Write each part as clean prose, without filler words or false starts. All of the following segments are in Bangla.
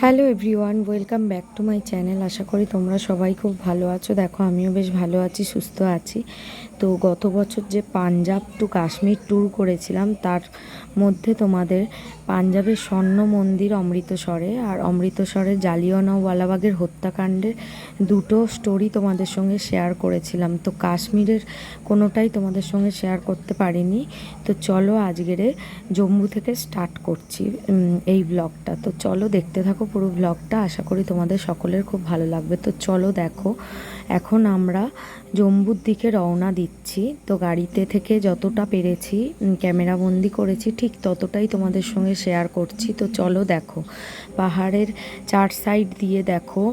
Hello everyone, welcome back to my channel. আশা করি তোমরা সবাই খুব ভালো আছো। দেখো আমিও বেশ ভালো আছি, সুস্থ আছি। তো গত বছর যে পাঞ্জাব টু কাশ্মীর ট্যুর করেছিলাম, তার মধ্যে তোমাদের পাঞ্জাবের স্বর্ণ মন্দির অমৃতসরে আর অমৃতসরের জালিয়ানওয়ালাবাগের হত্যাকাণ্ডের দুটো স্টোরি তোমাদের সঙ্গে শেয়ার করেছিলাম। তো কাশ্মীরের কোনোটাই তোমাদের সঙ্গে শেয়ার করতে পারিনি। তো চলো আজকেরে জম্মু থেকে স্টার্ট করছি এই ব্লগটা। তো চলো দেখতে থাকো পুরো ব্লগটা, আশা করি তোমাদের সকলের খুব ভালো লাগবে। তো চলো দেখো, এখন আমরা জম্মুর দিকে রওনা দিচ্ছি। তো গাড়িতে থেকে যতটা পেরেছি ক্যামেরা বন্দি করেছি, ঠিক ততটাই তোমাদের সঙ্গে শেয়ার করছি। তো চলো দেখো, পাহাড়ের চার সাইড দিয়ে দেখো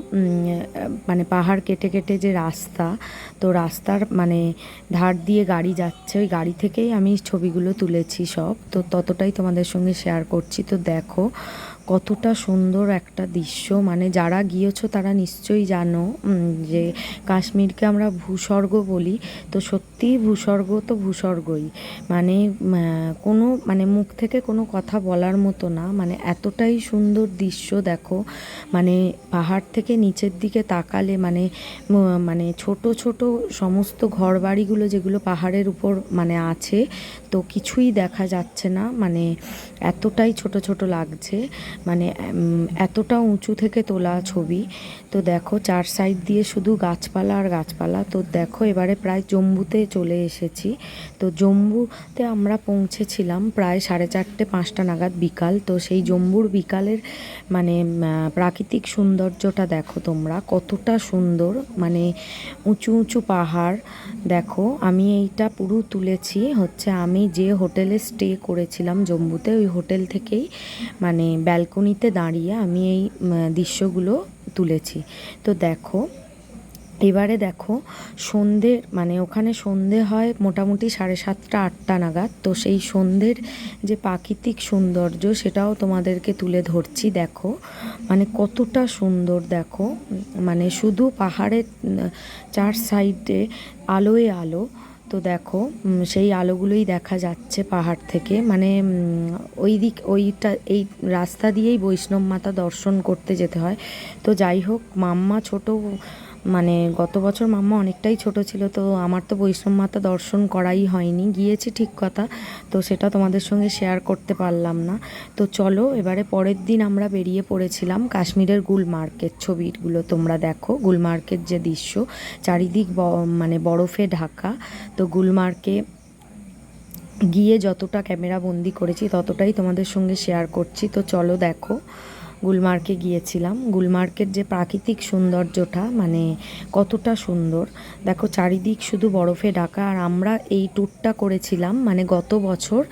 মানে পাহাড় কেটে কেটে যে রাস্তা, তো রাস্তার মানে ধার দিয়ে গাড়ি যাচ্ছে, ওই গাড়ি থেকেই আমি ছবিগুলো তুলেছি সব। তো ততটাই তোমাদের সঙ্গে শেয়ার করছি। তো দেখো কতটা সুন্দর একটা দৃশ্য, মানে যারা গিয়েছো তারা নিশ্চয়ই জানো যে কাশ্মীরকে আমরা ভূস্বর্গ বলি। তো সত্যিই ভূস্বর্গ তো ভূস্বর্গই, মানে কোনো মানে মুখ থেকে কোনো কথা বলার মতো না, মানে এতটাই সুন্দর দৃশ্য। দেখো মানে পাহাড় থেকে নিচের দিকে তাকালে মানে মানে ছোট ছোট সমস্ত ঘরবাড়িগুলো যেগুলো পাহাড়ের উপর মানে আছে, তো কিছুই দেখা যাচ্ছে না, মানে এতটাই ছোট ছোট লাগছে, মানে এতটা উঁচু থেকে তোলা ছবি। তো দেখো চার সাইড দিয়ে শুধু গাছপালা আর গাছপালা। তো দেখো এবারে প্রায় জম্মুতে চলে এসেছি। তো জম্মুতে আমরা পৌঁছেছিলাম প্রায় 4:30-5টা নাগাদ বিকাল। তো সেই জম্মুর বিকালের মানে প্রাকৃতিক সৌন্দর্যটা দেখো তোমরা কতটা সুন্দর, মানে উঁচু উঁচু পাহাড়। দেখো আমি এইটা পুরো তুলেছি হচ্ছে আমি যে হোটেলে স্টে করেছিলাম জম্মুতে, ওই হোটেল থেকেই মানে ব্যালকনিতে দাঁড়িয়ে আমি এই দৃশ্যগুলো তুলেছি। তো দেখো এবারে দেখো সন্ধ্যে, মানে ওখানে সন্ধে হয় মোটামুটি 7:30-8টা নাগাদ। তো সেই সন্ধ্যের যে প্রাকৃতিক সৌন্দর্য সেটাও তোমাদেরকে তুলে ধরছি। দেখো মানে কতটা সুন্দর, দেখো মানে শুধু পাহাড়ের চার সাইডে আলোয় আলো। তো দেখো সেই আলোগুলোই দেখা যাচ্ছে পাহাড় থেকে, মানে ওই দিক ওইটা এই রাস্তা দিয়েই বৈষ্ণব মাতা দর্শন করতে যেতে হয়। তো যাই হোক, মাম্মা ছোট, মানে গত বছর মাম্মা অনেকটাই ছোট ছিল, তো আমার তো বৈষ্ণব মাতা দর্শন করাই হয়নি। গিয়েছি ঠিক কথা, তো সেটা তোমাদের সঙ্গে শেয়ার করতে পারলাম না। তো চলো এবারে পরের দিন আমরা বেরিয়ে পড়েছিলাম কাশ্মীরের গুলমার্গের ছবিগুলো তোমরা দেখো। গুলমার্গের যে দৃশ্য, চারিদিক মানে বরফে ঢাকা। তো গুলমার্গে গিয়ে যতটা ক্যামেরা বন্দি করেছি ততটাই তোমাদের সঙ্গে শেয়ার করছি। তো চলো দেখো, গুলমার্গে গিয়েছিলাম, গুলমার্গের যে প্রাকৃতিক সৌন্দর্যটা মানে কতটা সুন্দর। দেখো চারিদিক শুধু বরফে ঢাকা। আর আমরা এই ট্যুরটা করেছিলাম মানে গত বছর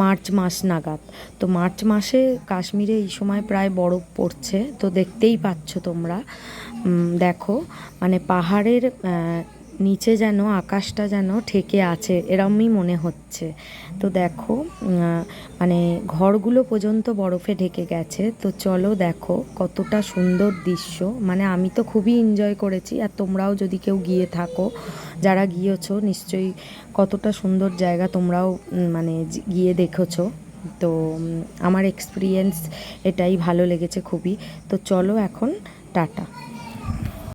মার্চ মাস নাগাদ। তো মার্চ মাসে কাশ্মীরে এই সময় প্রায় বরফ পড়ছে, তো দেখতেই পাচ্ছ তোমরা। দেখো মানে পাহাড়ের নিচে যেন আকাশটা যেন ঠেকে আছে এরমই মনে হচ্ছে। তো দেখো মানে ঘরগুলো পর্যন্ত বরফে ঢেকে গেছে। তো চলো দেখো কতটা সুন্দর দৃশ্য, মানে আমি তো খুবই এনজয় করেছি। আর তোমরাও যদি কেউ গিয়ে থাকো, যারা গিয়েছো নিশ্চয়ই কতটা সুন্দর জায়গা তোমরাও মানে গিয়ে দেখেছো। তো আমার এক্সপিরিয়েন্স এটাই ভালো লেগেছে খুবই। তো চলো এখন টাটা।